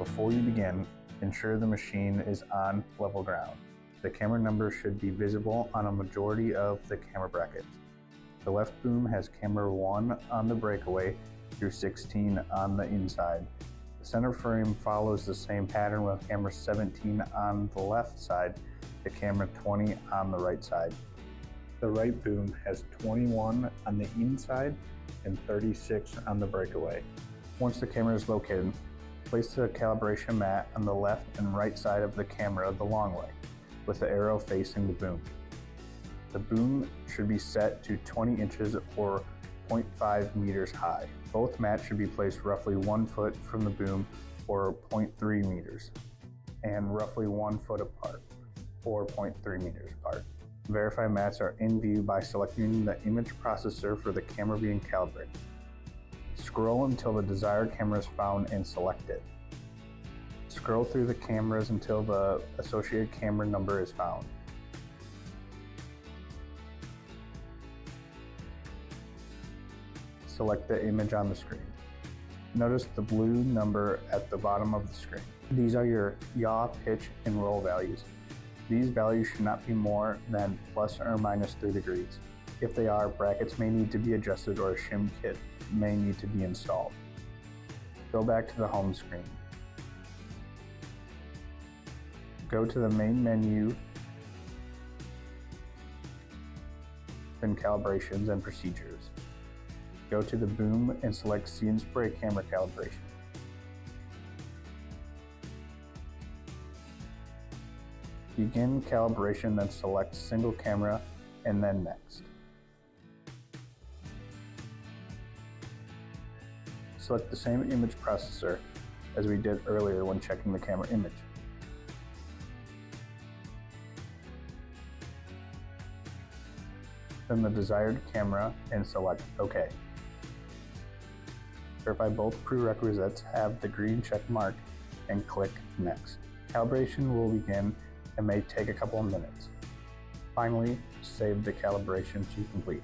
Before you begin, ensure the machine is on level ground. The camera number should be visible on a majority of the camera brackets. The left boom has camera 1 on the breakaway through 16 on the inside. The center frame follows the same pattern with camera 17 on the left side to camera 20 on the right side. The right boom has 21 on the inside and 36 on the breakaway. Once the camera is located, place the calibration mat on the left and right side of the camera the long way, with the arrow facing the boom. The boom should be set to 20 inches or 0.5 meters high. Both mats should be placed roughly 1 foot from the boom or 0.3 meters, and roughly 1 foot apart or 0.3 meters apart. Verify mats are in view by selecting the image processor for the camera being calibrated. Scroll until the desired camera is found and select it. Scroll through the cameras until the associated camera number is found. Select the image on the screen. Notice the blue number at the bottom of the screen. These are your yaw, pitch, and roll values. These values should not be more than plus or minus 3 degrees. If they are, brackets may need to be adjusted or a shim kit may need to be installed. Go back to the home screen. Go to the main menu, then calibrations and procedures. Go to the boom and select See Spray camera calibration. Begin calibration, then select single camera and then next. Select the same image processor as we did earlier when checking the camera image. Then the desired camera and select OK. Verify both prerequisites have the green check mark and click Next. Calibration will begin and may take a couple of minutes. Finally, save the calibration to complete.